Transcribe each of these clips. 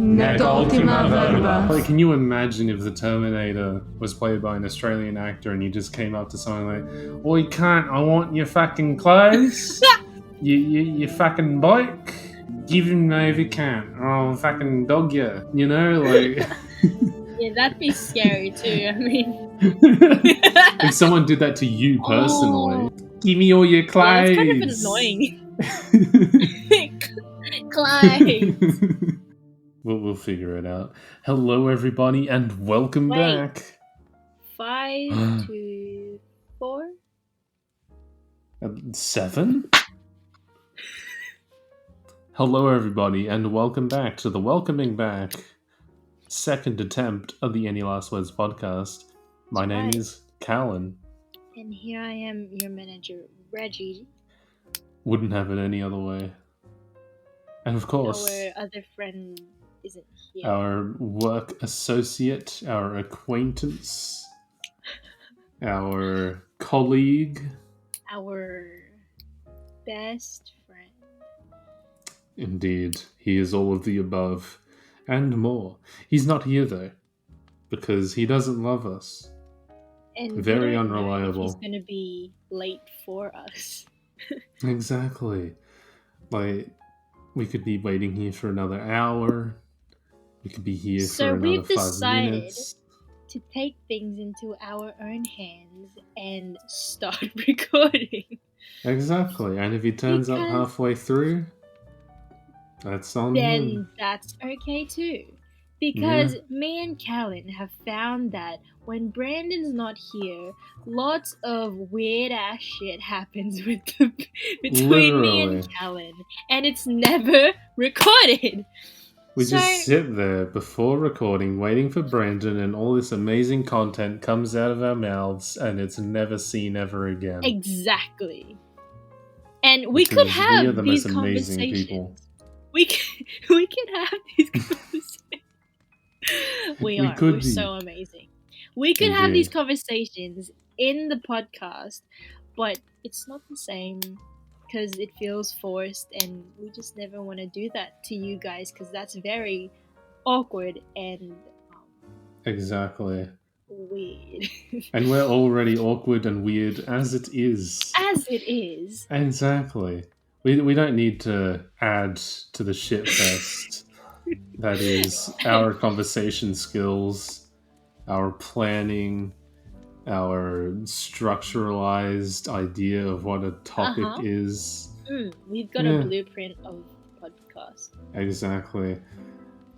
Nec Ultima Verba. Like, can you imagine if the Terminator was played by an Australian actor and he just came up to someone like, "Oi, cunt, I want your fucking clothes, your fucking bike, give him over, cunt, or I'll fucking dog you," you know, like... Yeah, that'd be scary too, I mean... If someone did that to you personally, give me all your clothes. Yeah, it's kind of annoying. Clothes. We'll figure it out. Hello, everybody, and welcome back. 5 to 4? 7? Hello, everybody, and welcome back to the Welcoming Back second attempt of the Any Last Words podcast. My name is Calan. And here I am, your manager, Reggie. Wouldn't have it any other way. And of course... Our other friend isn't here. Our work associate, our acquaintance, our colleague. Our best friend. Indeed, he is all of the above and more. He's not here though, because he doesn't love us. And very unreliable. He's going to be late for us. Exactly. Like, we could be waiting here for another hour. We could be here for another 5 minutes. So we've decided to take things into our own hands and start recording. Exactly. And if he turns up halfway through, that's on him. Then that's okay too. Because me and Calan have found that when Brandon's not here, lots of weird ass shit happens between me and Calan, and it's never recorded. We just sit there before recording, waiting for Brandon, and all this amazing content comes out of our mouths, and it's never seen ever again. Exactly. And we could have these conversations. We could have these conversations. We're so amazing. We could have these conversations in the podcast, but it's not the same because it feels forced, and we just never want to do that to you guys because that's very awkward and exactly weird. And we're already awkward and weird as it is. As it is. Exactly. We don't need to add to the shitfest that is our conversation skills, our planning, our structuralized idea of what a topic is. We've got a blueprint of podcast. Exactly.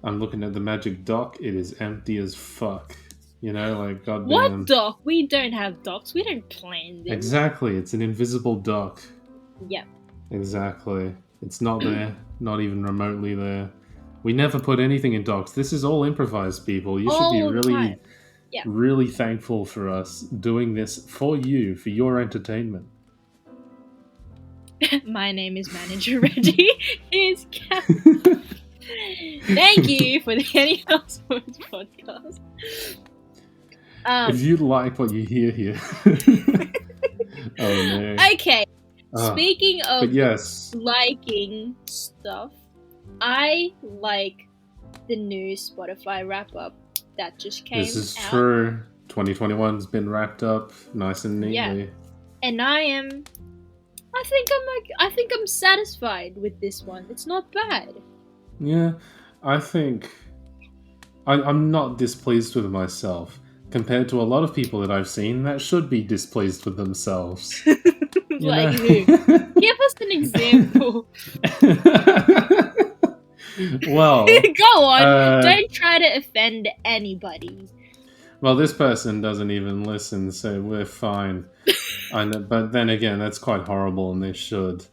I'm looking at the magic doc. It is empty as fuck. You know, like, goddamn. What doc? We don't have docs. We don't plan this. Exactly. It's an invisible doc. Yep. Exactly. It's not there. Not even remotely there. We never put anything in docs. This is all improvised, people. You should be really thankful for us doing this for you, for your entertainment. My name is Manager Reggie. Here's Kat. Thank you for the Any Last Words podcast. If you like what you hear here... Oh, no. Okay. Speaking of yes. liking stuff, I like the new Spotify wrap-up that just came out. This is true. 2021's been wrapped up nice and neatly. Yeah. And I think I'm satisfied with this one. It's not bad. Yeah, I think I'm not displeased with myself compared to a lot of people that I've seen that should be displeased with themselves. Like who? Give us an example. Well, go on. Don't try to offend anybody. Well, this person doesn't even listen, so we're fine. But then again, that's quite horrible, and they should.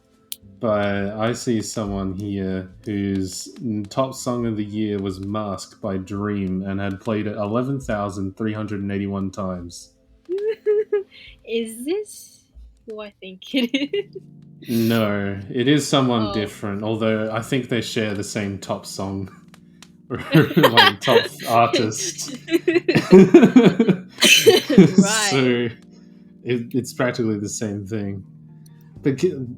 But I see someone here whose top song of the year was Mask by Dream and had played it 11,381 times. Is this who I think it is? No, it is someone different, although I think they share the same top song. Like, top artist. Right. So, it's practically the same thing.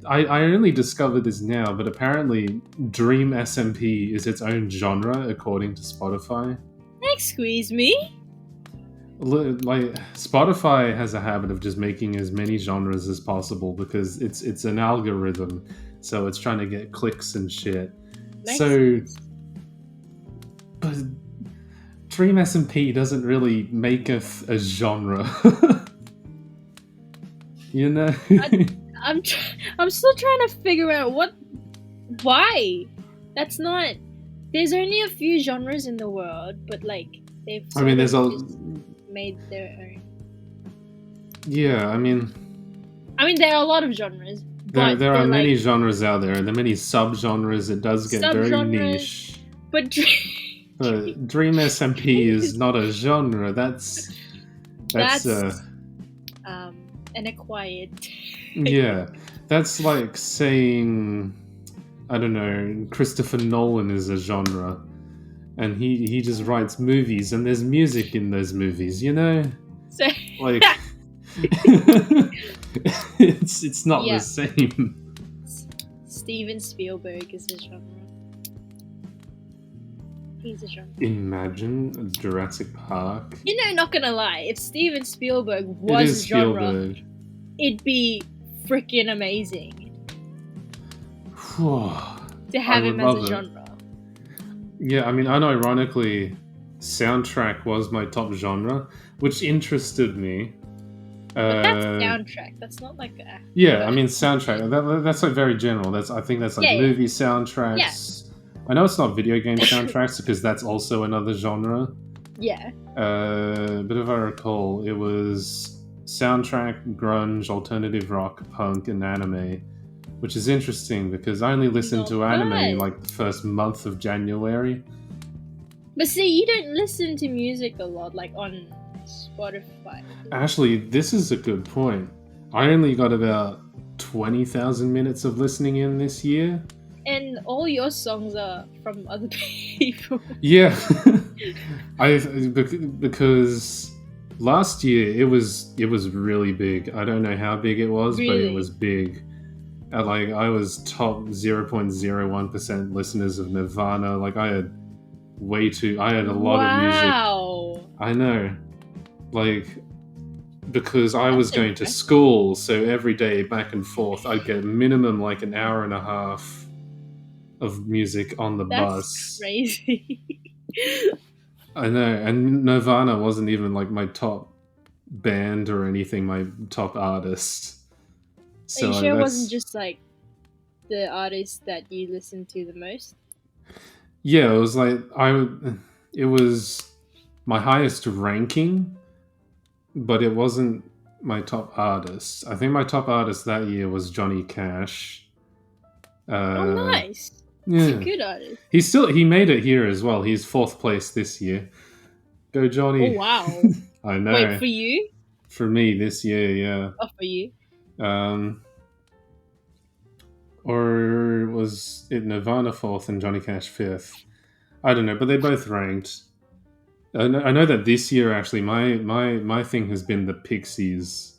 I only discovered this now, but apparently Dream SMP is its own genre according to Spotify. Excuse me? Like Spotify has a habit of just making as many genres as possible because it's an algorithm, so it's trying to get clicks and shit. Makes So, sense. but Dream SMP doesn't really make a genre. You know? I'm still trying to figure out why. That's not. There's only a few genres in the world, but like they've. I mean, there's just made their own. Yeah, I mean, there are a lot of genres. there but are many like, genres out there, and there are many subgenres. It does get very niche. But Dream SMP is not a genre. That's an acquired. Yeah, that's like saying, I don't know, Christopher Nolan is a genre, and he just writes movies, and there's music in those movies, you know? So Like, it's not the same. Steven Spielberg is a genre. He's a genre. Imagine Jurassic Park. You know, not gonna lie, if Steven Spielberg was a genre, Spielberg. it'd be freaking amazing to have him as a genre. Yeah, I mean, unironically, soundtrack was my top genre, which interested me. But that's soundtrack. That's not like a. Yeah, I mean, soundtrack. That's like very general. I think that's like movie soundtracks. Yeah. I know it's not video game soundtracks because that's also another genre. Yeah. But if I recall, it was soundtrack, grunge, alternative rock, punk, and anime, which is interesting because I only listened to anime like the first month of January. But see, you don't listen to music a lot, like on Spotify. Actually, this is a good point. I only got about 20,000 minutes of listening in this year. And all your songs are from other people. Yeah. Because last year it was really big. I don't know how big it was, but it was big. Like I was top 0.01% listeners of Nirvana. Like I had a lot of music. Wow. I know. Like because I was going to school, so every day back and forth I'd get minimum like an hour and a half of music on the bus. That's crazy. I know, and Nirvana wasn't even like my top band or anything, my top artist. So are you sure it wasn't just like the artist that you listened to the most? Yeah, it was like it was my highest ranking, but it wasn't my top artist. I think my top artist that year was Johnny Cash. Oh, nice. Yeah. He's a good artist. He made it here as well. He's 4th place this year. Go Johnny. Oh, wow. I know. Wait, for you? For me this year, yeah. Oh, for you? Or was it Nirvana 4th and Johnny Cash 5th? I don't know, but they both ranked. I know that this year, actually, my thing has been the Pixies.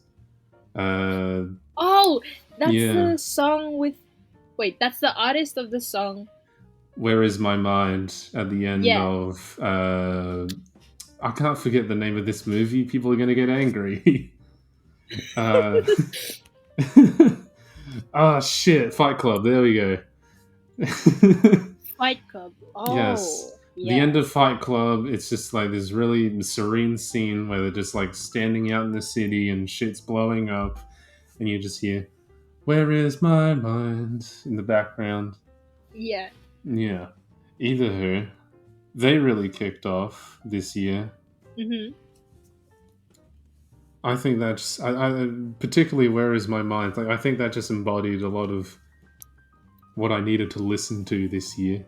Oh, that's the song with... Wait, that's the artist of the song. Where Is My Mind at the end of... I can't forget the name of this movie. People are going to get angry. Oh, shit. Fight Club. There we go. Fight Club. Oh, yes. Yeah. The end of Fight Club, it's just like this really serene scene where they're just like standing out in the city and shit's blowing up. And you just hear... Where is my mind in the background? Yeah. Yeah. Either who. They really kicked off this year. Mm-hmm. I think that's... I particularly Where Is My Mind? Like, I think that just embodied a lot of what I needed to listen to this year.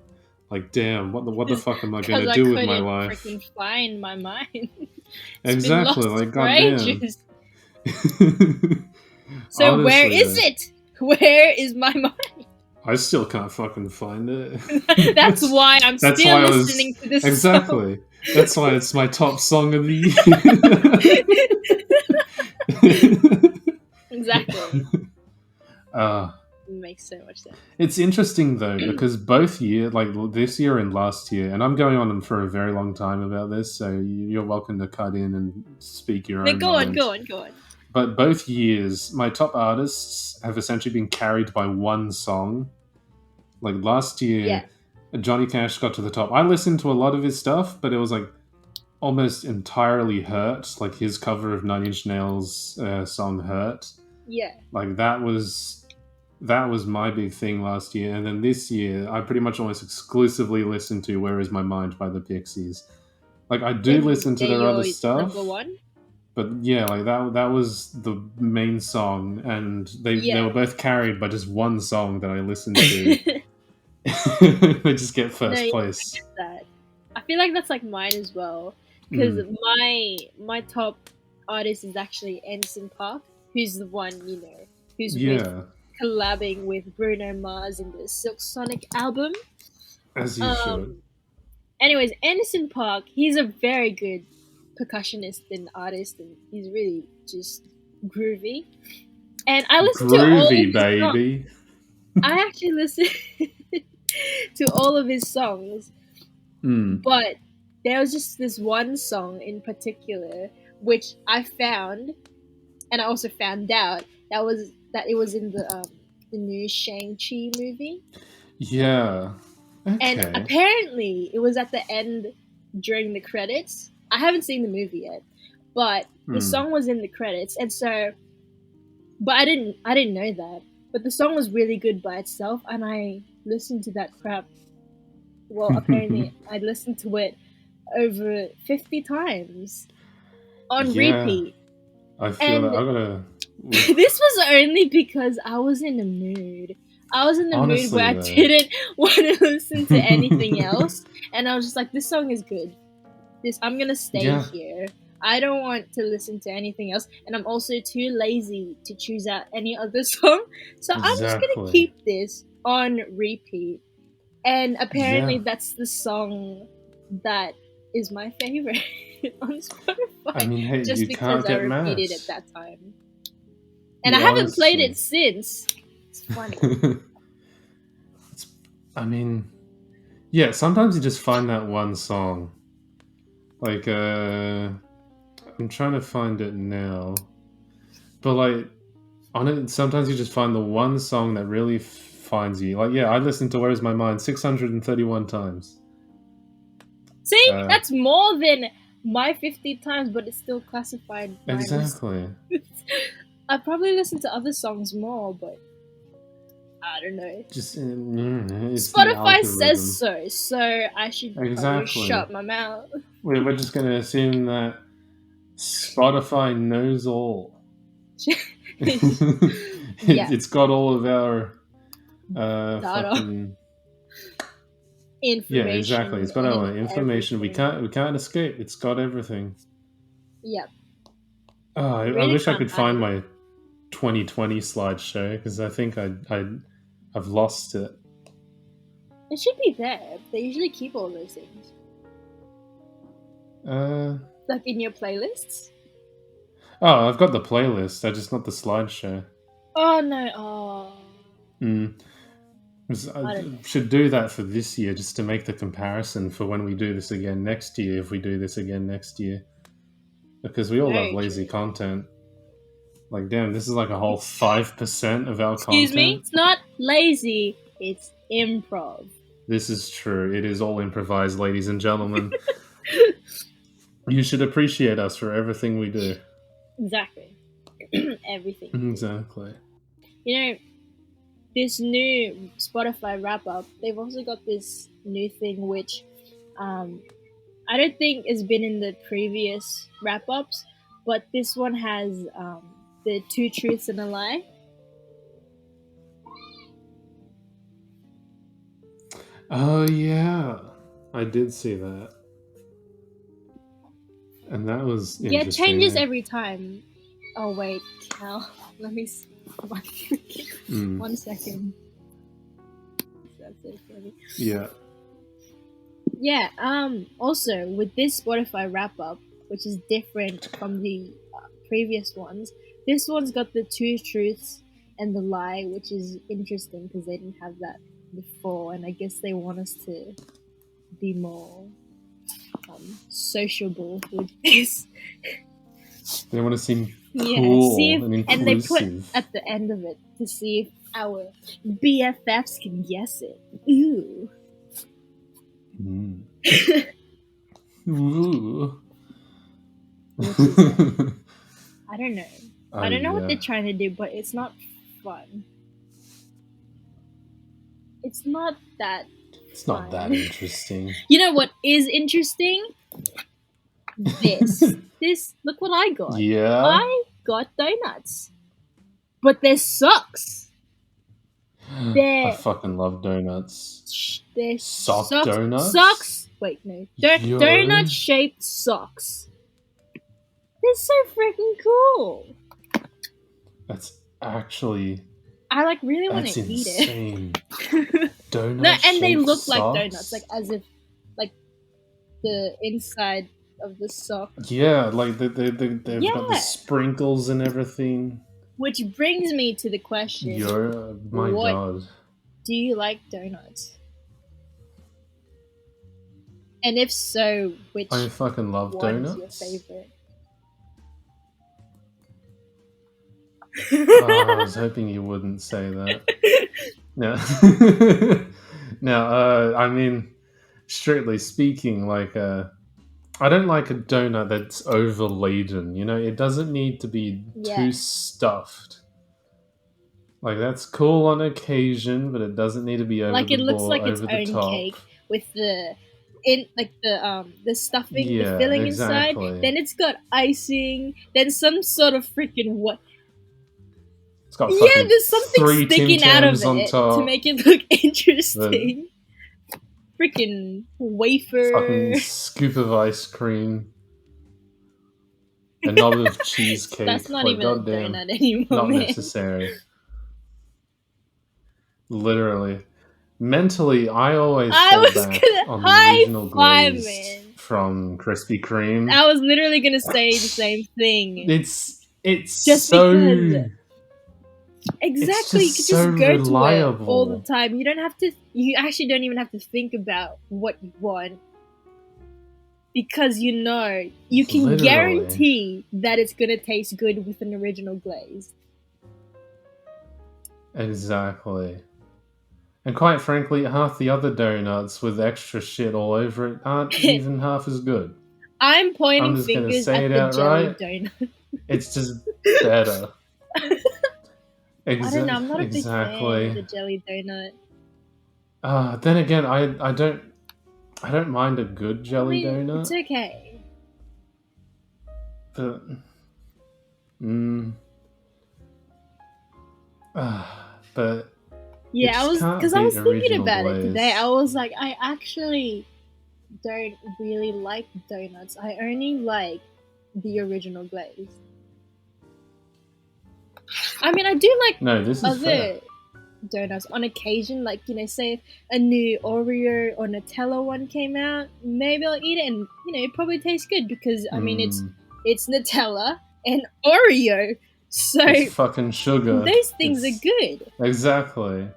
Like, damn, what the fuck am I going to do with my life? I couldn't freaking find my mind. Exactly, like, goddamn. So honestly, where is it? Where is my mind? I still can't fucking find it. That's why I'm still listening to this exactly. song. That's why it's my top song of the year. Exactly. It makes so much sense. It's interesting though because both year, like this year and last year, and I'm going on for a very long time about this, so you're welcome to cut in and speak your own mind. Go on. But both years, my top artists have essentially been carried by one song. Like last year, Johnny Cash got to the top. I listened to a lot of his stuff, but it was like almost entirely Hurt, like his cover of Nine Inch Nails' song Hurt. Yeah. Like that was my big thing last year. And then this year, I pretty much almost exclusively listen to Where Is My Mind by the Pixies. Like I do listen to their other stuff. Number one? But yeah, like that was the main song, and they were both carried by just one song that I listened to. They just get first place. I get that. I feel like that's like mine as well, because my top artist is actually Anderson .Paak, who's the one who's collabing with Bruno Mars in the Silk Sonic album. As you should. Anyways, Anderson .Paak, he's a very good percussionist and artist, and he's really just groovy. And I listen to all of his baby. Songs. I actually listen to all of his songs, but there was just this one song in particular which I found, and I also found out that it was in the new Shang-Chi movie. Yeah. Okay. And apparently it was at the end during the credits. I haven't seen the movie yet, but the song was in the credits, and so, but I didn't know that. But the song was really good by itself, and I listened to that crap. Well, apparently I listened to it over 50 times on repeat. I feel that I gotta. This was only because I was in the mood. I was in the mood where I didn't want to listen to anything else, and I was just like, "This song is good. I'm gonna stay here. I don't want to listen to anything else, and I'm also too lazy to choose out any other song. So I'm just gonna keep this on repeat." And apparently, that's the song that is my favorite on Spotify. I mean, hey, just you because can't I get repeated mad. it that time, and I haven't played it since. It's funny. I mean, yeah. Sometimes you just find that one song. Like, I'm trying to find it now, but like, on it, sometimes you just find the one song that really finds you. Like, yeah, I listened to "Where Is My Mind" 631 times. See, that's more than my 50 times, but it's still classified. Exactly. I probably listen to other songs more, but I don't know. Just Spotify says so I should probably shut my mouth. We're just going to assume that Spotify knows all. It's got all of our fucking information. Yeah, exactly. It's got all the information. Everything. We can't escape. It's got everything. Yep. Oh, I wish I could find my 2020 slideshow, because I think I've lost it. It should be there. They usually keep all those things. Like in your playlists? Oh, I've got the playlist. I just not the slideshow. Oh no! I should do that for this year, just to make the comparison for when we do this again next year. If we do this again next year, because we all love lazy content. Like, damn, this is like a whole 5% of our content. Excuse me? It's not lazy, it's improv. This is true. It is all improvised, ladies and gentlemen. You should appreciate us for everything we do. Exactly. Everything. Exactly. You know, this new Spotify wrap-up, they've also got this new thing which I don't think has been in the previous wrap-ups, but this one has the 2 truths and a lie. Oh, yeah. I did see that. And that was interesting. Yeah, it changes every time. Oh, wait, Cal. Let me see. 1 second. That's so funny. Yeah. Yeah, also, with this Spotify wrap-up, which is different from the previous ones, this one's got the 2 truths and the lie, which is interesting because they didn't have that before, and I guess they want us to be more sociable with this. They want to seem cool and inclusive. And they put at the end of it to see if our BFFs can guess it. Ooh. Mm. Ooh. I don't know. I don't know what they're trying to do, but it's not fun. It's not that It's not that interesting. You know what is interesting? This, look what I got. Yeah? I got donuts. But they're socks. I fucking love donuts. They're sock donuts? Socks. Wait, no. Donut-shaped socks. They're so freaking cool. That's actually... I really want to eat it. Donuts. No, and they look socks? like donuts, as if the inside of the sock. Yeah, they've got the sprinkles and everything. Which brings me to the question: my God, do you like donuts? And if so, which I fucking love one's donuts. your favorite? I was hoping you wouldn't say that. No. No, I mean, strictly speaking, I don't like a donut that's over-laden, it doesn't need to be too stuffed. That's cool on occasion, but it doesn't need to be over the it looks ball, like its over the own top. cake with the stuffing, the filling inside. Then it's got icing, then some sort of freaking what? It's got there's something sticking out of it to make it look interesting. Freaking wafer. Fucking scoop of ice cream. A knob of cheesecake. That's not even a donut anymore. Not necessary. Literally. Mentally, I always fall back on the original glaze from Krispy Kreme. I was literally gonna say the same thing. It's just so... because... Exactly, you could just go reliable. to it all the time. You actually don't even have to think about what you want. Because you can guarantee that it's going to taste good with an original glaze. Exactly. And quite frankly, half the other donuts with extra shit all over it aren't even half as good. I'm pointing fingers at the jelly donut. It's just better. I don't know, I'm not a big fan of the jelly donut. Then again, I don't mind a good jelly donut. It's okay. But yeah, I was thinking about it today. I was like, I actually don't really like donuts. I only like the original glaze. I mean, I do like other donuts on occasion. Say if a new Oreo or Nutella one came out, maybe I'll eat it, and it probably tastes good because I mean it's Nutella and Oreo, so it's fucking sugar. Those things are good. Exactly.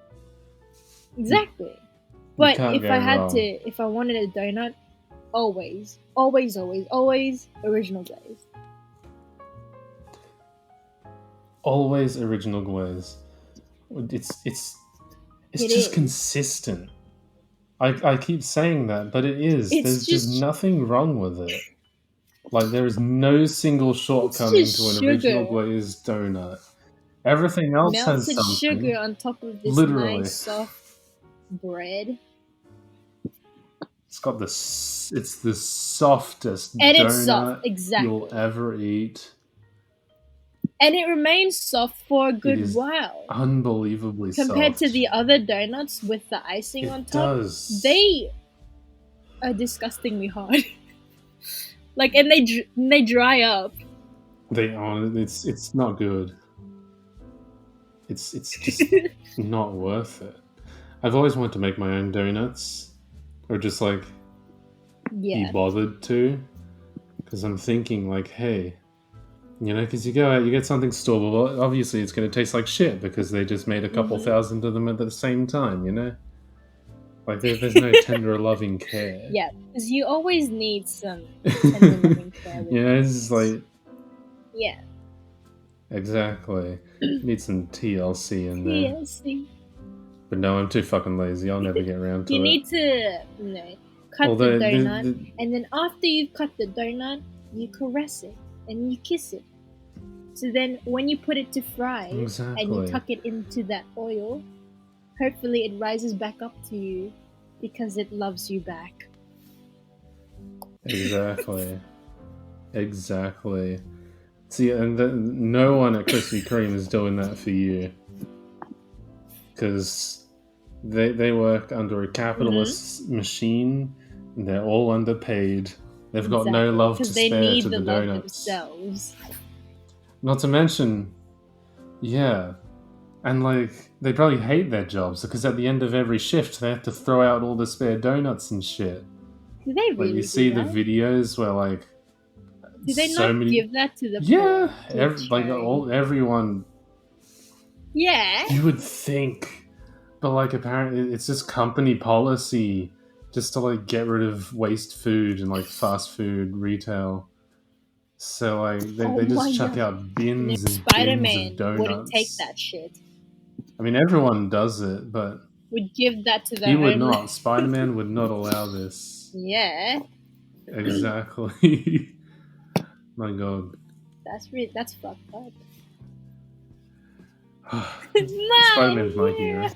But if I wanted a donut, always original glaze. Always original glaze. It's just consistent. I keep saying that, but it is. There's just nothing wrong with it. There is no single shortcoming to an original glazed donut. Everything else has something. Melted sugar on top of this nice soft bread. It's got it's the softest and donut it's soft, exactly. You'll ever eat. And it remains soft for a good while. Unbelievably soft. Compared to the other donuts with the icing on top, they are disgustingly hard. And they dry up. They are. It's not good. It's just not worth it. I've always wanted to make my own donuts, or just be bothered to, because I'm thinking hey. You know, because you go out, you get something store-bought. Obviously, it's going to taste like shit because they just made a couple thousand of them at the same time, you know? Like, there's no tender, loving care. Yeah, because you always need some tender, loving care. You know, it's just like... Yeah. Exactly. Need some TLC in there. TLC. But no, I'm too fucking lazy. I'll never get around to You it. need to, cut the donut, and then after you've cut the donut, you caress it and you kiss it. So then, when you put it to fry and you tuck it into that oil, hopefully it rises back up to you because it loves you back. Exactly. See, and no one at Krispy Kreme is doing that for you. Because they work under a capitalist machine, and they're all underpaid. They've got no love to spare to the donuts. Because they need the love themselves. Not to mention, yeah, and like, they probably hate their jobs, because at the end of every shift, they have to throw out all the spare donuts and shit. Do they really like, you see the videos where, like, do they not give that to the poor? Everyone. Yeah. You would think, but like, apparently it's just company policy just to like get rid of waste food and like fast food retail. So like they just chuck out bins and bins of donuts. Wouldn't take that shit. I mean, everyone does it, but would give that to the he would not. Spider-Man would not allow this. Yeah. Exactly. My God. That's fucked up. Spider-Man's my hero.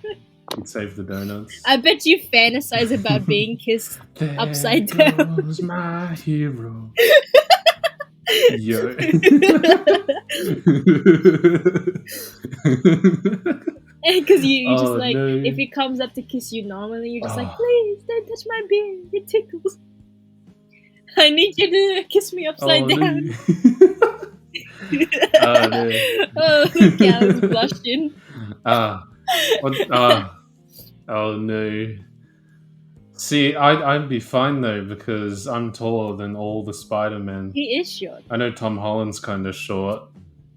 He'd save the donuts. I bet you fantasize about being kissed upside down. There goes my hero. Yo. Because you just like, if he comes up to kiss you normally, you're just like, please don't touch my beard, it tickles. I need you to kiss me upside down. No. Calan's blushing. Oh no. See, I'd be fine though, because I'm taller than all the Spider-Men. He is short. I know Tom Holland's kind of short.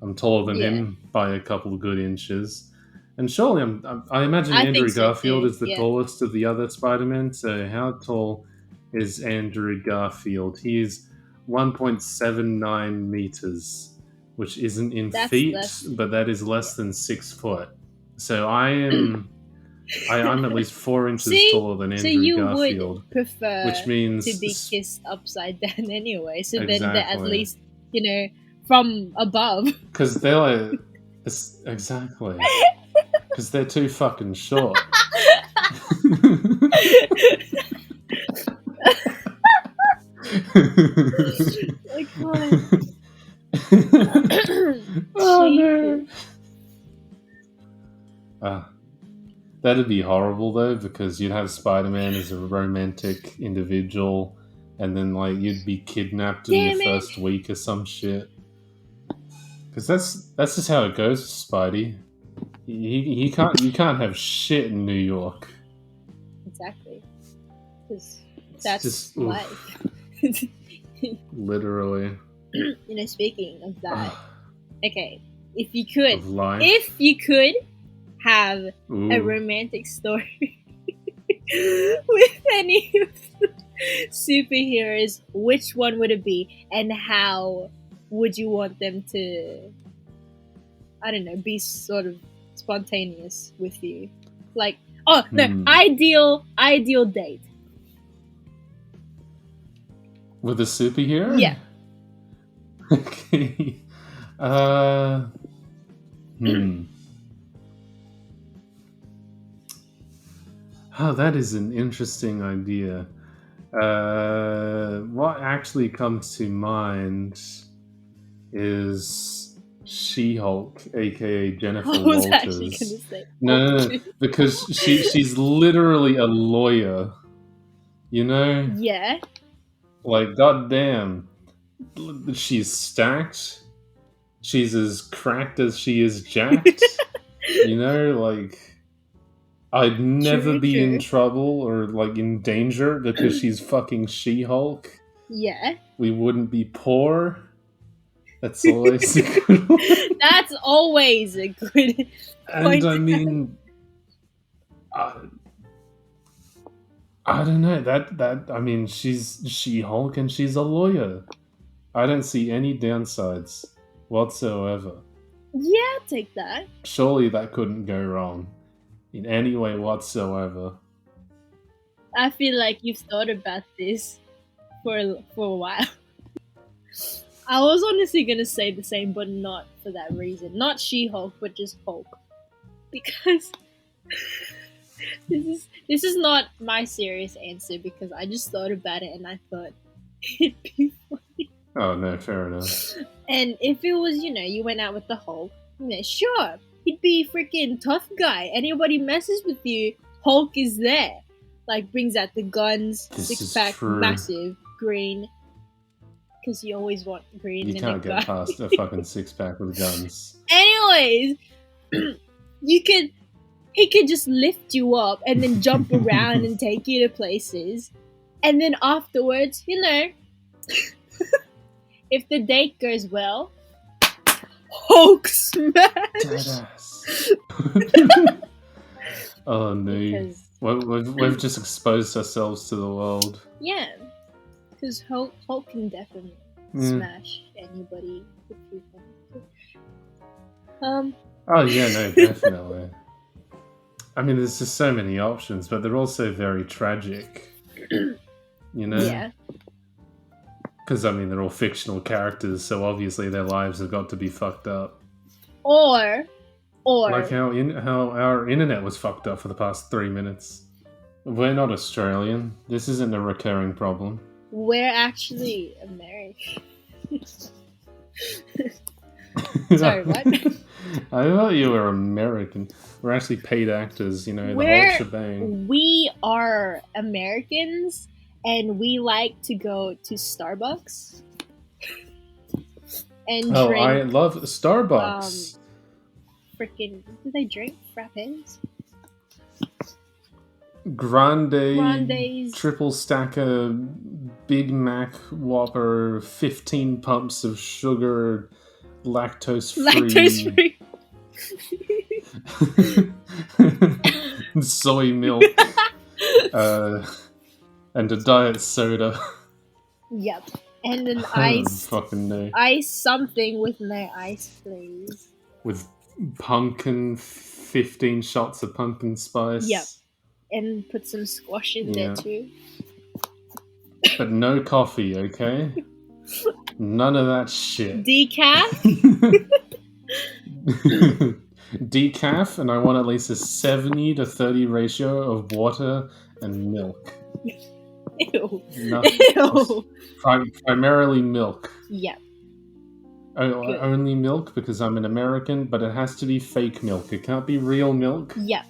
I'm taller than him by a couple of good inches. And surely, I imagine Andrew Garfield is the tallest of the other Spider-Men. So how tall is Andrew Garfield? He is 1.79 meters, which isn't in feet, but that is less than 6 foot. So I'm at least 4 inches taller than Andrew Garfield. So you would prefer which means to be kissed upside down anyway. So then they're at least, from above. Because they're like... Exactly. Because they're too fucking short. Oh no. That'd be horrible though, because you'd have Spider-Man as a romantic individual, and then like you'd be kidnapped in the first week or some shit. Because that's just how it goes, Spidey. You can't have shit in New York. Exactly. Because that's just life. Literally. Speaking of that, okay, if you could have a romantic story with any of the superheroes, which one would it be, and how would you want them to, I don't know, be sort of spontaneous with you? Like, ideal date. With a superhero? Yeah. Okay. Oh, that is an interesting idea. What actually comes to mind is She-Hulk, aka Jennifer Walters. I was actually going to say. No, because she's literally a lawyer. Yeah. Like, goddamn. She's stacked. She's as cracked as she is jacked. Like, I'd never be in trouble or, like, in danger because she's fucking She-Hulk. Yeah. We wouldn't be poor. That's always a good one. That's always a good And point. I mean, I don't know. I mean, she's She-Hulk and she's a lawyer. I don't see any downsides whatsoever. Yeah, I'll take that. Surely that couldn't go wrong in any way whatsoever. I feel like you've thought about this for a while. I was honestly gonna say the same, but not for that reason. Not She-Hulk, but just Hulk, because this is not my serious answer. Because I just thought about it and I thought it'd be funny. Oh no, fair enough. And if it was, you went out with the Hulk, sure, he'd be freaking tough guy. Anybody messes with you, Hulk is there. Like, brings out the guns, This is 6-pack, true. massive, green. Because you always want green You in can't a get guy. past a fucking 6-pack with guns. Anyways, he could just lift you up and then jump around and take you to places. And then afterwards, if the date goes well, Hulk smash! Deadass. Oh no. Because, We've just exposed ourselves to the world. yeah, because Hulk can definitely Yeah. smash anybody if you want to. Oh yeah, no, definitely. I mean, there's just so many options, but they're also very tragic. Yeah. Because, I mean, they're all fictional characters, so obviously their lives have got to be fucked up. Or Like how our internet was fucked up for the past 3 minutes. We're not Australian. This isn't a recurring problem. we're actually American. Sorry, what? I thought you were American. We're actually paid actors, the whole shebang. We are Americans, and we like to go to Starbucks and Oh, drink. I love Starbucks. Freaking, do they drink frappes? Grandes, triple stacker, Big Mac Whopper, 15 pumps of sugar, lactose free. Soy milk, and a diet soda. Yep. And an I don't fucking know. ice something with no ice, please. With 15 shots of pumpkin spice. Yep. And put some squash in there too. But no coffee, okay? None of that shit. Decaf? Decaf, and I want at least a 70-30 ratio of water and milk. Ew. Nothing else. Primarily milk. Yep. Only milk because I'm an American, but it has to be fake milk. It can't be real milk. Yep.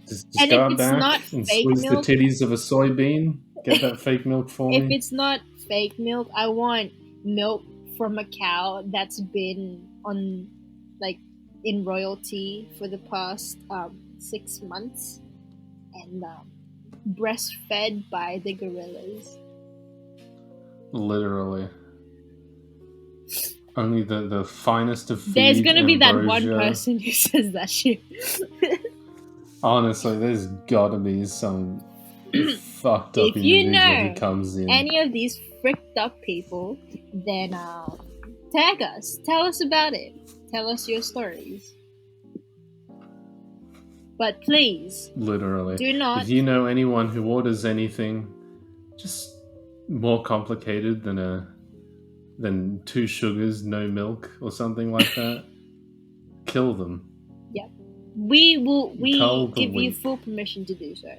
Just And go if it's back not and fake squeeze milk, the titties of a soybean. Get that fake milk for if me. it's not fake milk, I want milk from a cow that's been on, like, in royalty for the past 6 months and breastfed by the gorillas. Literally. Only the finest of feed. There's gonna be that ambrosia. one person who says that shit. Honestly, there's gotta be some fucked up If you individual know who comes in. any of these fricked up people, then tag us. Tell us about it. Tell us your stories. But please, Literally. do not. If you know anyone who orders anything just more complicated than 2 sugars, no milk, or something like that, kill them. Yep. We Cull the give you weak. full permission to do so.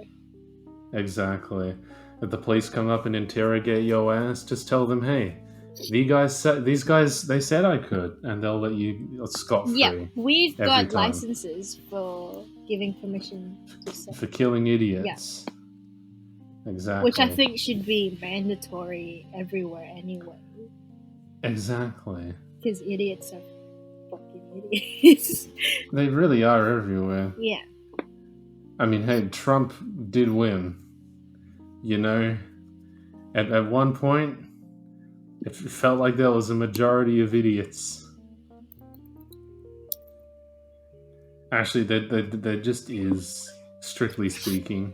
Exactly. If the police come up and interrogate your ass, just tell them, hey, these guys, they said I could, and they'll let you scot-free. Yeah, we've every got time. licenses for giving permission to say. For killing idiots. Yeah. Exactly. Which I think should be mandatory everywhere anyway. Exactly. Because idiots are fucking idiots. They really are everywhere. Yeah. I mean, hey, Trump did win. At one point, It felt like there was a majority of idiots. Actually, there just is, strictly speaking.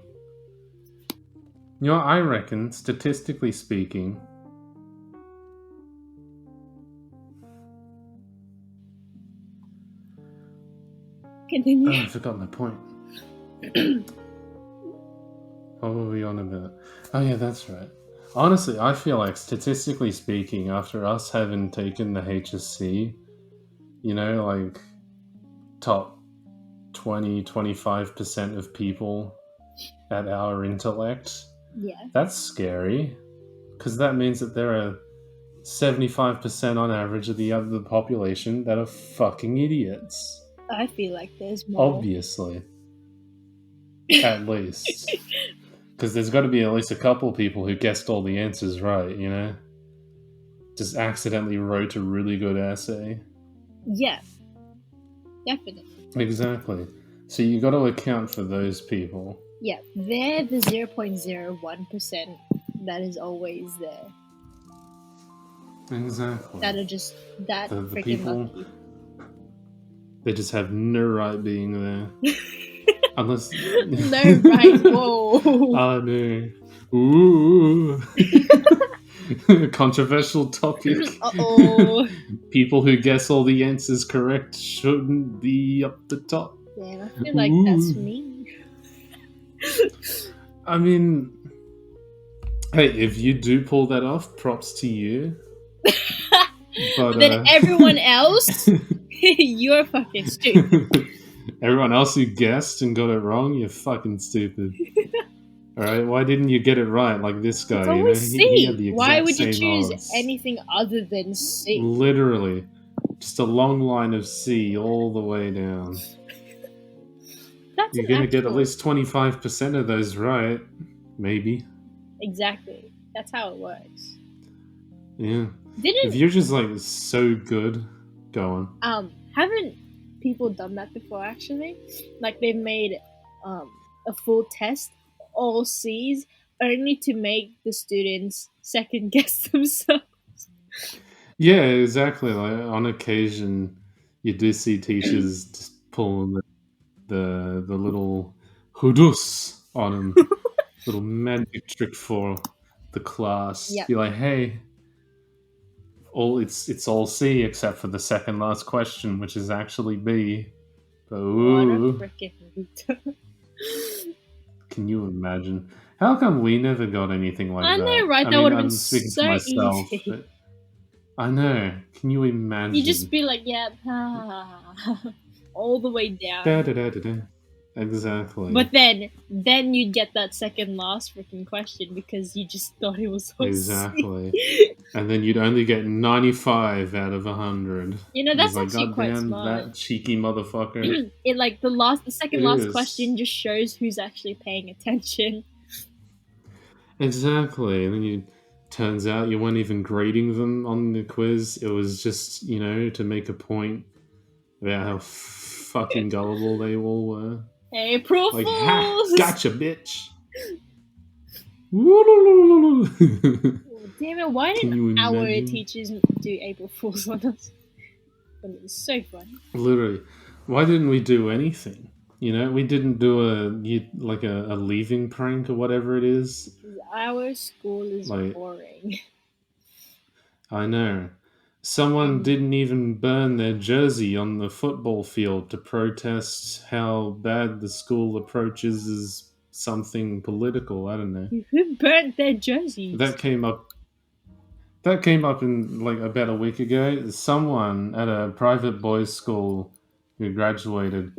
You know, I reckon, statistically speaking, Continue. I forgot my point. What were we on about? Oh yeah, that's right. Honestly, I feel like, statistically speaking, after us having taken the HSC, you know, like, top 20-25% of people at our intellect, Yeah. that's scary. Because that means that there are 75% on average of the other population that are fucking idiots. I feel like there's more. Obviously. At least. Because there's got to be at least a couple people who guessed all the answers right, you know? Just accidentally wrote a really good essay. Yeah. Definitely. Exactly. So you got to account for those people. Yeah. They're the 0.01% that is always there. Exactly. That are just that the freaking people, lucky. They just have no right being there. Unless... No right. Whoa. Oh no. Ooh. Controversial topic. Uh-oh. People who guess all the answers correct shouldn't be up the top. Damn, I feel like that's me. I mean, hey, if you do pull that off, props to you. But then everyone else, you're fucking stupid. Everyone else who guessed and got it wrong, you're fucking stupid. Alright, why didn't you get it right like this guy? It's always C. C. Had the exact Why would you same choose odds. anything other than C? Literally. Just a long line of C all the way down. That's You're going to get at least 25% of those right. Maybe. Exactly. That's how it works. Yeah. If you're just like so good, go on. Haven't people done that before actually? Like they've made a full test, all C's, only to make the students second guess themselves. Yeah, exactly. Like on occasion, you do see teachers just pulling the little hudus on them, little magic trick for the class. Yep. Be like, hey, it's all C except for the second last question, which is actually B. But, ooh, what a freaking can you imagine? How come we never got anything like that? I know, right? That would have been so myself, easy. but I know. Can you imagine? You just be like, yeah, all the way down. Da, da, da, da, da. Exactly. But then you'd get that second last freaking question because you just thought it was so exactly. And then you'd only get 95 out of 100. You know, that's like, actually quite smart. That cheeky motherfucker. It like the second last question just shows who's actually paying attention. Exactly. And then turns out you weren't even grading them on the quiz. It was just, to make a point about how fucking gullible they all were. Hey, April Fools! Ha, gotcha, bitch! Damn it, why didn't our teachers do April Fools on us? It's so funny. Literally. Why didn't we do anything? We didn't do a leaving prank or whatever it is. Our school is boring. I know. Someone didn't even burn their jersey on the football field to protest how bad the school approaches as something political. I don't know. Who burnt their jerseys? That came up in like about a week ago. Someone at a private boys' school who graduated,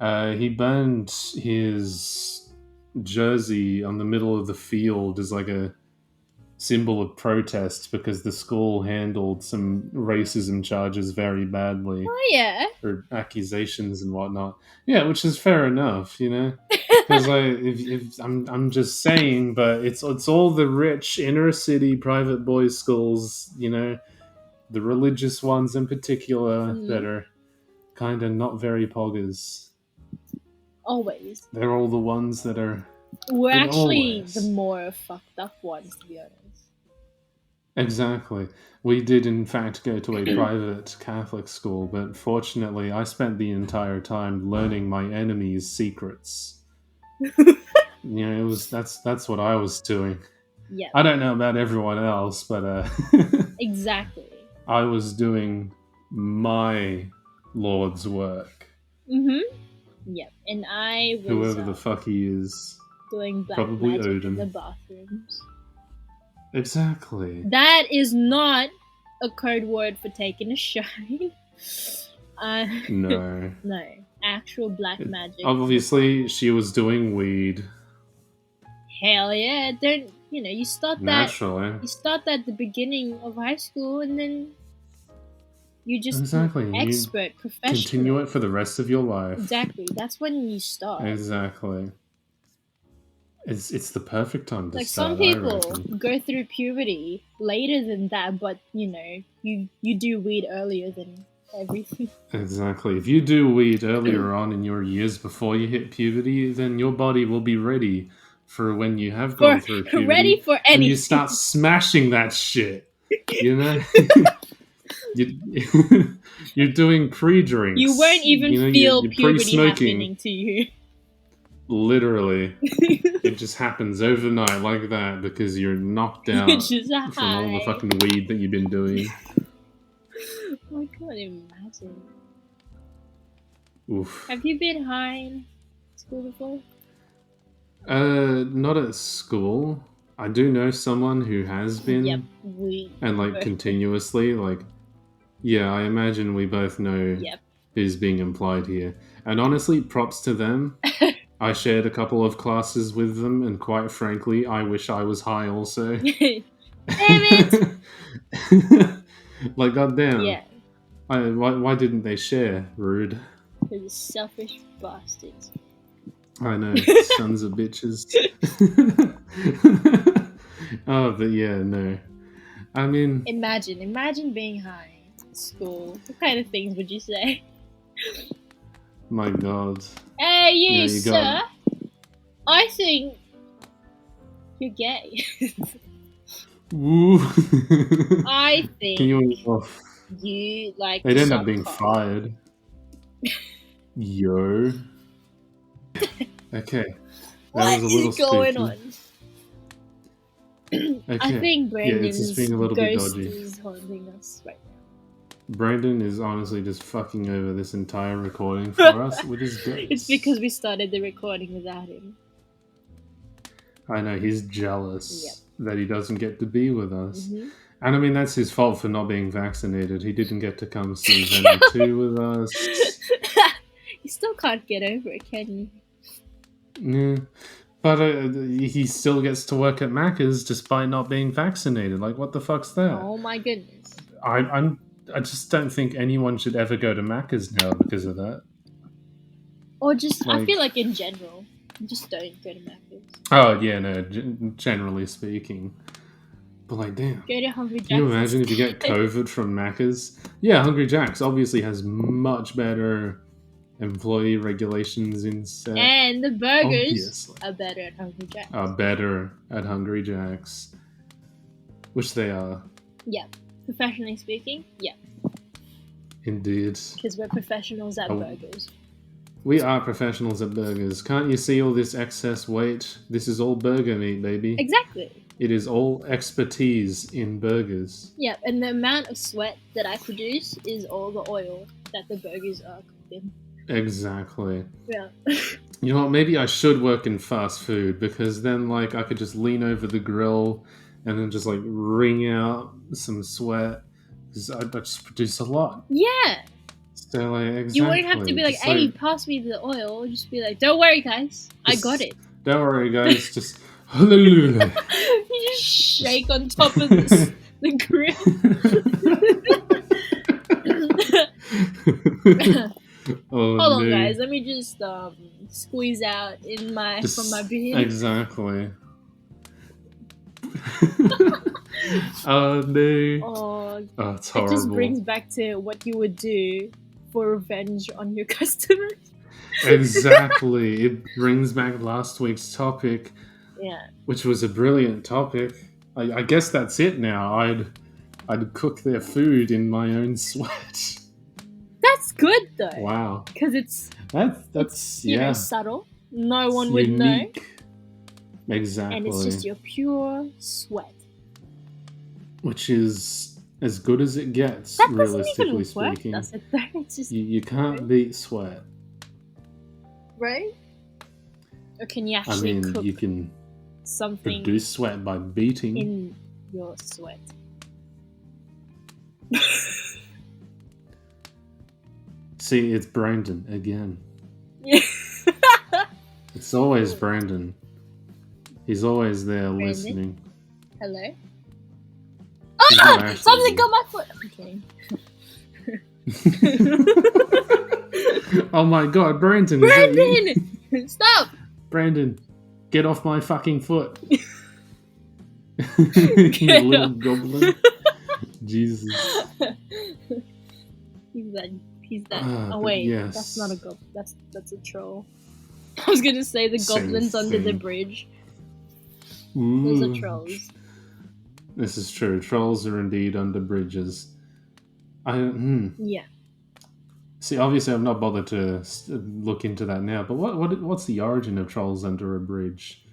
he burned his jersey on the middle of the field as like a symbol of protest because the school handled some racism charges very badly. Oh yeah, or accusations and whatnot. Yeah, which is fair enough, Because if I'm just saying, but it's all the rich inner city private boys' schools, the religious ones in particular that are kind of not very poggers. Always. They're all the ones that are. We're actually the more fucked up ones, to be honest. Exactly. We did, in fact, go to a private Catholic school, but fortunately, I spent the entire time learning my enemy's secrets. That's what I was doing. Yep. I don't know about everyone else, but Exactly. I was doing my Lord's work. Yep. And I was Whoever the fuck he is. doing black Probably magic in Odin. the bathrooms. Exactly. That is not a code word for taking a shine. No. No. Actual black magic. Obviously, she was doing weed. Hell yeah. Don't, you start that. Naturally. You start that at the beginning of high school, and then you just Exactly. expert, professional. Continue it for the rest of your life. Exactly. That's when you start. Exactly. It's the perfect time to Like start. some people I reckon. go through puberty later than that, but you do weed earlier than everything. Exactly. If you do weed earlier on in your years before you hit puberty, then your body will be ready for when you have gone through puberty. Ready for anything. And you start smashing that shit. You know? You're doing pre-drinks. You won't even feel you're puberty pre-smoking. happening to you. Literally. It just happens overnight like that because you're knocked out from all the fucking weed that you've been doing. I can't imagine. Oof. Have you been high in school before? Not at school. I do know someone who has been. Yep, and continuously, yeah, I imagine we both know who's being implied here. And honestly, props to them. I shared a couple of classes with them, and quite frankly, I wish I was high also. Damn it! Goddamn. Yeah. Why didn't they share? Rude. They're selfish bastards. I know, sons of bitches. Oh, but yeah, no. I mean... Imagine being high in school. What kind of things would you say? My God. Hey, you sir! I think you're gay. Woo. I think you like. They'd end up being fired. Yo. Okay. What is going on? Okay. I think Brandon's it's just being a little bit dodgy. is haunting us right now. Brandon is honestly just fucking over this entire recording for us, which is great. It's because we started the recording without him. I know, he's jealous that he doesn't get to be with us. Mm-hmm. And I mean, that's his fault for not being vaccinated. He didn't get to come see Venom 2 with us. You still can't get over it, can you? Yeah. But he still gets to work at Macca's despite not being vaccinated. Like, what the fuck's that? Oh my goodness. I just don't think anyone should ever go to Macca's now because of that. Or just, I feel like in general, just don't go to Macca's. Oh, yeah, no, generally speaking. But damn. Go to Hungry Jack's. Can you imagine if you get COVID from Macca's? Yeah, Hungry Jack's obviously has much better employee regulations in set. And the burgers are better at Hungry Jack's. Are better at Hungry Jack's. Which they are. Yeah. Professionally speaking, yeah. Indeed. Because we're professionals at burgers. We are professionals at burgers. Can't you see all this excess weight? This is all burger meat, baby. Exactly. It is all expertise in burgers. Yeah, and the amount of sweat that I produce is all the oil that the burgers are cooked in. Exactly. Yeah. You know what? Maybe I should work in fast food because then, I could just lean over the grill and then just, wring out some sweat because I just produce a lot. Yeah. So, exactly. You won't have to be like, hey, pass me the oil. Just be like, don't worry, guys. I got it. Don't worry, guys. Just... You just shake on top of the grill. Hold on, guys. Let me just squeeze out from my beard. Exactly. Oh, no. Oh, it's horrible. It just brings back to what you would do for revenge on your customers. Exactly. It brings back last week's topic. Yeah. Which was a brilliant topic. I guess that's it now. I'd cook their food in my own sweat. That's good though. Wow. Because it's subtle. No one would unique. know. Exactly. And it's just your pure sweat. Which is as good as it gets, that realistically doesn't even speaking. Work, does it though? It's just you can't beat sweat. Right? Or can you actually cook you can something produce sweat by beating in your sweat? See, it's Brandon again. Yeah. It's always Brandon. He's always there Brandon? listening. Hello? Oh! Something got my foot! Okay. Oh my god, Brandon! Brandon! Stop! Brandon, get off my fucking foot. You little goblin. Jesus. He's that. Oh wait, yes. That's not a goblin. That's a troll. I was gonna say the goblins under the bridge. Those are trolls. This is true. Trolls are indeed under bridges. Yeah. See, obviously, I've not bothered to look into that now. But what's the origin of trolls under a bridge?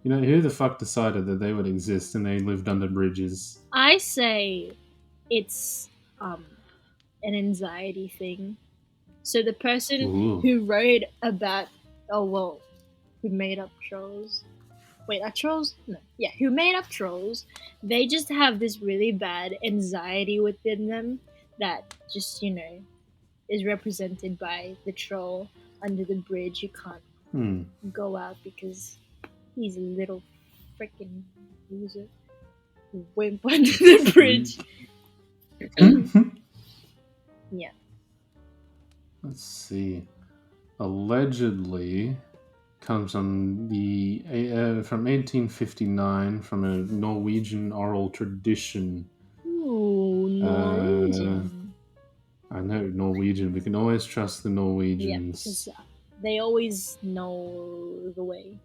You know, who the fuck decided that they would exist and they lived under bridges? I say it's an anxiety thing. So the person who wrote about who made up trolls. Wait, are trolls? No. Yeah, who made up trolls? They just have this really bad anxiety within them that just, is represented by the troll under the bridge. You can't go out because he's a little freaking loser. Wimp under the bridge. Yeah. Let's see. Allegedly comes from from 1859 from a Norwegian oral tradition. Ooh, Norwegian. I know Norwegian. We can always trust the Norwegians. Yeah, because they always know the way.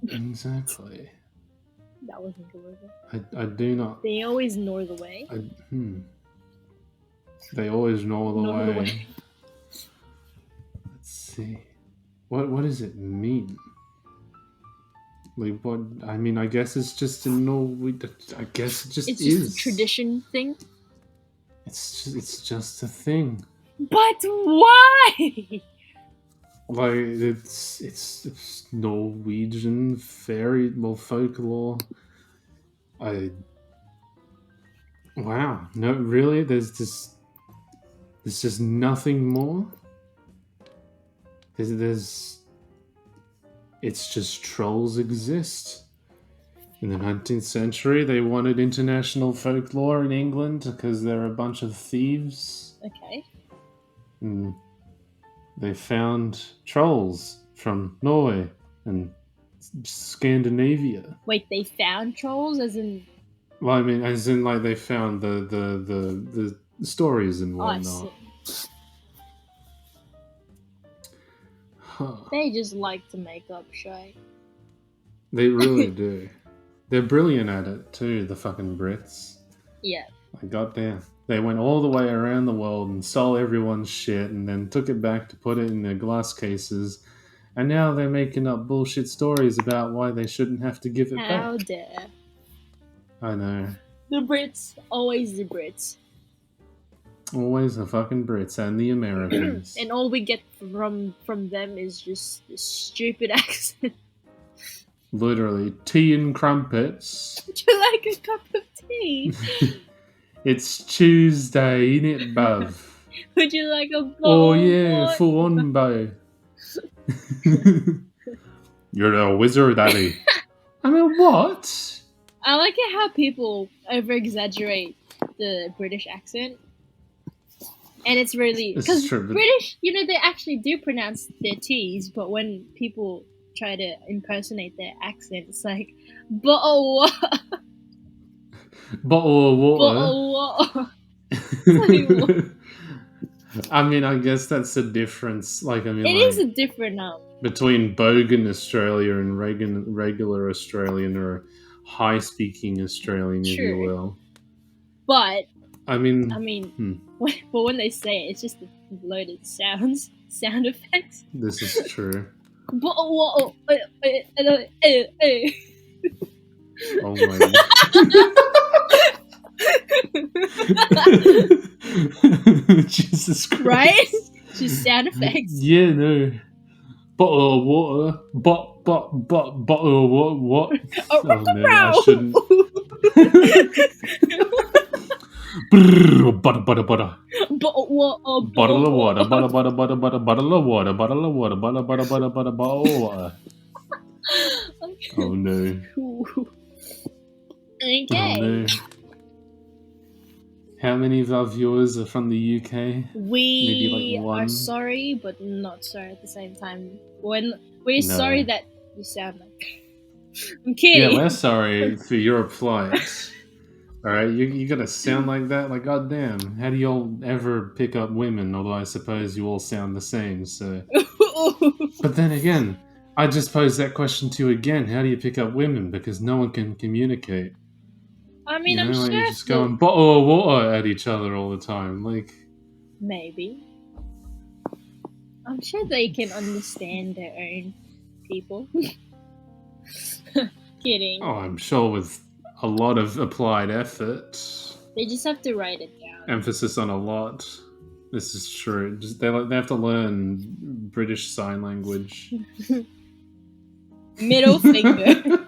Exactly. That wasn't the word. I do not. They always know the way. They always know the way. Let's see. What does it mean? Like what? I mean, I guess it's just a I guess it just it's is. Just a tradition thing. It's just a thing. But why? Like it's Norwegian fairy folklore. Wow, no, really? There's just nothing more. It's just trolls exist. In the 19th century, they wanted international folklore in England because they're a bunch of thieves. Okay. And they found trolls from Norway and Scandinavia. Wait, they found trolls as in... Well, I mean, as in, like, they found the stories and whatnot. I see. Huh. They just like to make up shit. They really do. They're brilliant at it too, the fucking Brits. Yeah. Like, goddamn. They went all the way around the world and stole everyone's shit and then took it back to put it in their glass cases. And now they're making up bullshit stories about why they shouldn't have to give it back. How dare. I know. The Brits. Always the Brits. Always the fucking Brits and the Americans. And all we get from them is just this stupid accent. Literally, tea and crumpets. Would you like a cup of tea? It's Tuesday, innit, bruv? Would you like a bowl? Oh yeah, full on, bow. You're a wizard, Daddy. I mean, what? I like it how people over-exaggerate the British accent. And it's really... Because British, they actually do pronounce their T's, but when people try to impersonate their accent, it's like, bottle of water. Like, I mean, I guess that's the difference. Like, I mean, it is a different between bogan Australia and regular Australian, or high-speaking Australian, if you True. will. But I mean, but when they say it, it's just loaded sound effects. this is true. Oh my god. Jesus Christ. Right? Just sound effects. Yeah, no. Bottle of water. Bottle of water. What? Oh no, I shouldn't. Butter. Bottle of water. Bottle of water. Bottle of water. Oh no. Okay. Oh no. How many of our viewers are from the UK? We Maybe like one. are sorry, but not sorry at the same time. We're sorry that you sound like. I'm kidding. Yeah, we're sorry for your plight. Alright, you gotta sound like that? Like, goddamn, how do y'all ever pick up women? Although I suppose you all sound the same, so... But then again, I just posed that question to you again. How do you pick up women? Because no one can communicate. I mean, I'm sure you're just going bottle of water at each other all the time. Like, maybe. I'm sure they can understand their own people. Kidding. Oh, I'm sure with a lot of applied effort. They just have to write it down. Emphasis on a lot. This is true. Just they have to learn British Sign Language. Middle finger.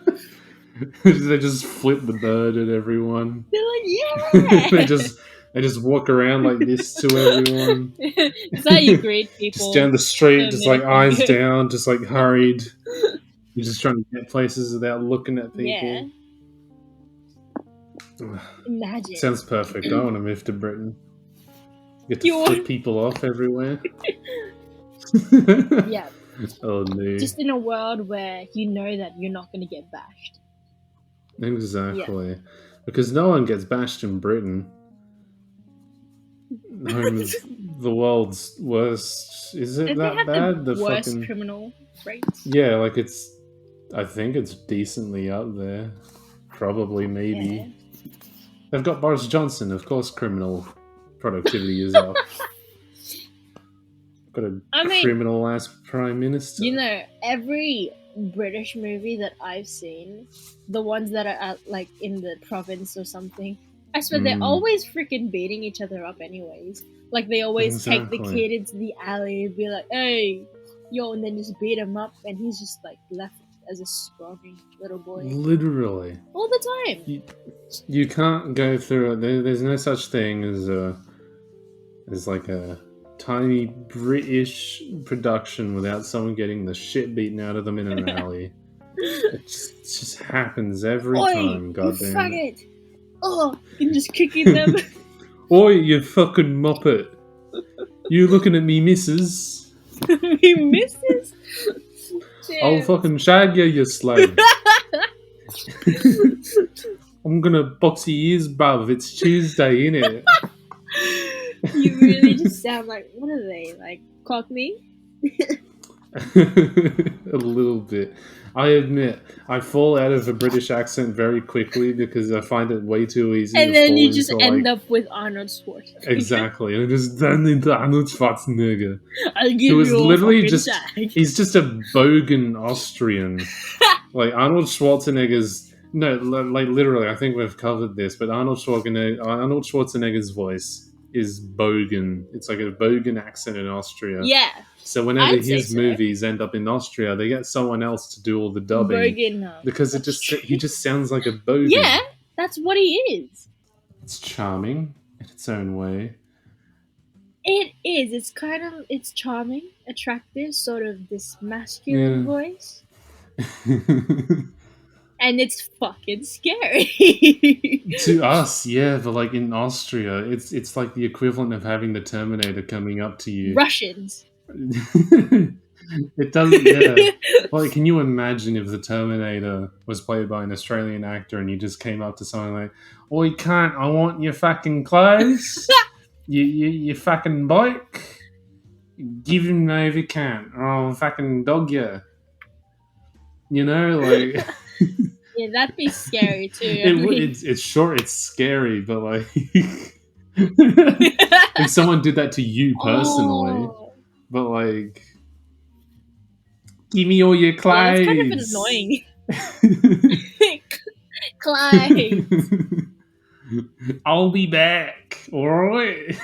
They just flip the bird at everyone. They're like, yeah. they just walk around like this to everyone. Is that you greet people? Just down the street, just like eyes down, just like hurried. You're just trying to get places without looking at people. Yeah. Imagine. Sounds perfect. I want to move to Britain. Get to flip people off everywhere. Yeah. Oh no. Just in a world where you know that you're not going to get bashed. Exactly. Yeah. Because no one gets bashed in Britain. Home of the world's worst. Is it that bad? The worst criminal rates? Yeah, like I think it's decently up there. Probably, maybe. Yeah. They've got Boris Johnson. Of course, criminal productivity is up. Got a criminal-ass prime minister. You know, every British movie that I've seen, the ones that are like in the province or something, I swear they're always freaking beating each other up anyways. Like, they always take the kid into the alley and be like, hey, yo, and then just beat him up, and he's just like left as a scrawny little boy. Literally. All the time. You can't go through it. There's no such thing as like a tiny British production without someone getting the shit beaten out of them in an alley. It just happens every time, goddamn. Faggot! Oh, and just kicking them. Oi, you fucking muppet. You looking at me, missus? Me, missus? I'll fucking shag you slag. I'm gonna box your ears, bruv. It's Tuesday, innit? You really just sound like, what are they, like, Cockney? A little bit. I admit, I fall out of a British accent very quickly because I find it way too easy. And then you just end up with Arnold Schwarzenegger. Exactly, and I just turn into Arnold Schwarzenegger. I'll give you literally just he's just a bogan Austrian. Like Arnold Schwarzenegger's like literally, I think we've covered this, but Arnold Schwarzenegger's voice is bogan. It's like a bogan accent in Austria. Yeah. So whenever his movies end up in Austria, they get someone else to do all the dubbing. Bogan. Because he just sounds like a bogan. Yeah, that's what he is. It's charming in its own way. It is. It's charming, attractive, sort of this masculine voice. And it's fucking scary. To us, yeah, but like in Austria, it's like the equivalent of having the Terminator coming up to you. Russians. It doesn't, yeah. Like, can you imagine if the Terminator was played by an Australian actor and you just came up to someone like, oi, cunt, I want your fucking clothes, you fucking bike, give him over, cunt, or I'll fucking dog you. You know, like... Yeah, that'd be scary too. It's sure it's scary, but like if someone did that to you personally, Oh, but like give me all your yeah, that's kind of clothes. annoying. Clyde, I'll be back. All right.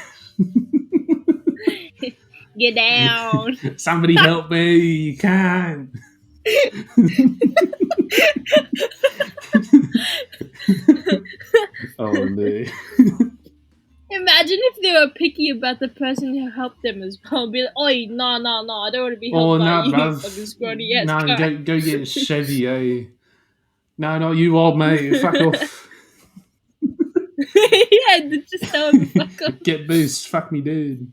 get down. Somebody help me. You can't. Oh no. Imagine if they were picky about the person who helped them as well. Be like, oi, no, I don't want to be helped Oh by no, you, bruv. fucking scrawny ass No, guy. go get Chevy, eh? No, not you, old mate. Fuck off. Yeah, just tell him to fuck off. Get boost. Fuck me, dude.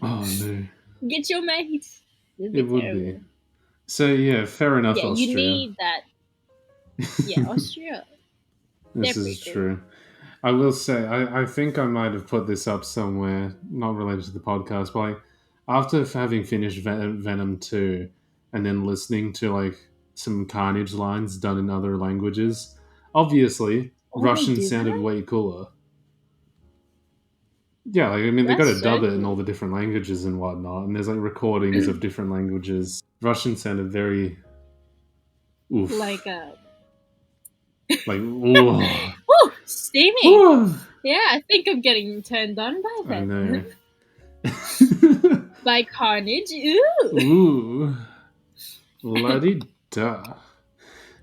Oh no. Get your mates. It would be. So yeah, fair enough, Yeah, Austria. you need that. Yeah, Austria. This is true. I will say, I think I might have put this up somewhere, not related to the podcast, but like, after having finished Venom 2 and then listening to like some Carnage lines done in other languages, obviously, Russian sounded way cooler. Yeah, like, I mean, they got to dub it in all the different languages and whatnot, and there's like recordings of different languages. Russian sounded very... oof. Like, ooh. Woo! Steamy! Ooh. Yeah, I think I'm getting turned on by that. I know. By Carnage? Ooh! Ooh. La-di-da.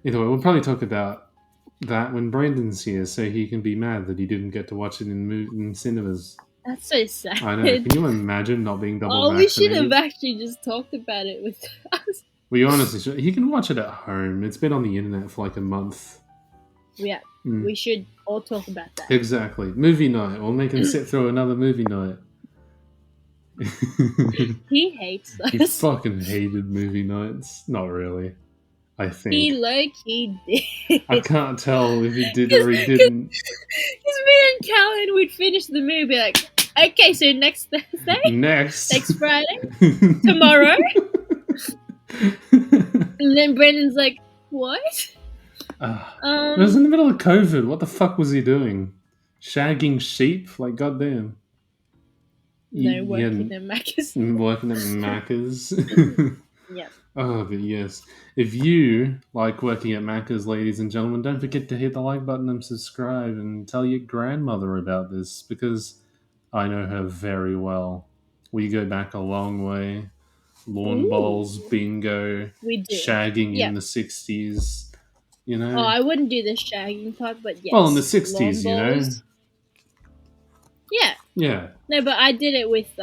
Anyway, we'll probably talk about that when Brandon's here, so he can be mad that he didn't get to watch it in cinemas. That's so sad. I know. Can you imagine not being double vaccinated? We should have actually just talked about it with us. Well, you honestly should. He can watch it at home. It's been on the internet for like a month. Yeah, we should all talk about that. Exactly. Movie night. We'll make him sit through another movie night. He hates us. He fucking hated movie nights. Not really. I think. He low-key did. I can't tell if he did or he didn't. Because me and Calan would finish the movie like, okay, so next Thursday? Next Friday? Tomorrow? And then Brendan's like, what? It was in the middle of COVID. What the fuck was he doing? Shagging sheep? Like, goddamn. No, working at Macca's. Working at Macca's. Yeah. Oh, but yes. If you like working at Macca's, ladies and gentlemen, don't forget to hit the like button and subscribe and tell your grandmother about this, because I know her very well. We go back a long way. Lawn bowls, bingo, we do. Shagging in the 60s. You know? Oh, I wouldn't do the shagging part, but yes. Well, in the 60s, you know? Yeah. Yeah. No, but I did it with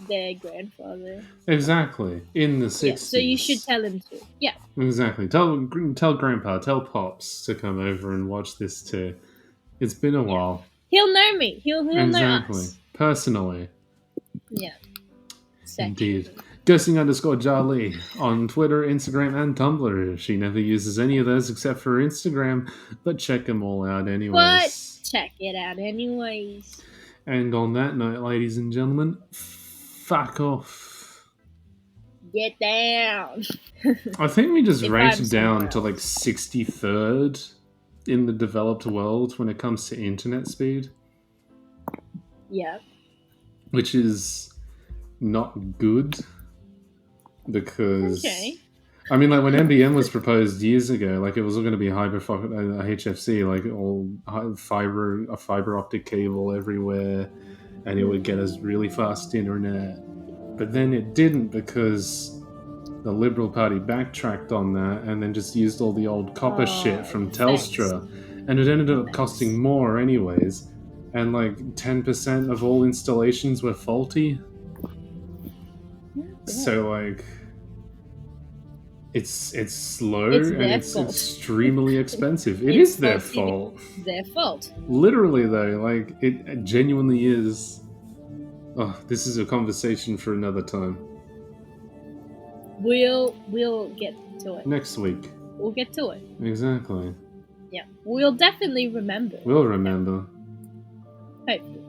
their grandfather. Exactly. In the 60s. Yeah, so you should tell him to. Yeah. Exactly. Tell Grandpa, tell Pops to come over and watch this too. It's been a while. He'll know me. He'll know us. Personally. Yeah. Indeed. Ghosting_Jarly on Twitter, Instagram, and Tumblr. She never uses any of those except for Instagram, but check them all out anyways. But check it out anyways. And on that note, ladies and gentlemen, fuck off. Get down. I think we just ranked down to like 63rd in the developed world when it comes to internet speed. Yeah. Which is not good. Because, I mean, like when NBN was proposed years ago, like it was all going to be HFC, like all a fiber optic cable everywhere, and it would get us really fast internet. But then it didn't, because the Liberal Party backtracked on that and then just used all the old copper shit from Telstra, and it ended up costing more anyways. And like 10% of all installations were faulty. So like, it's slow and it's extremely expensive. It is their fault. Their fault. Literally though, like it genuinely is. Oh, this is a conversation for another time. We'll get to it next week. We'll get to it. Exactly. Yeah, we'll definitely remember. We'll remember. Hopefully.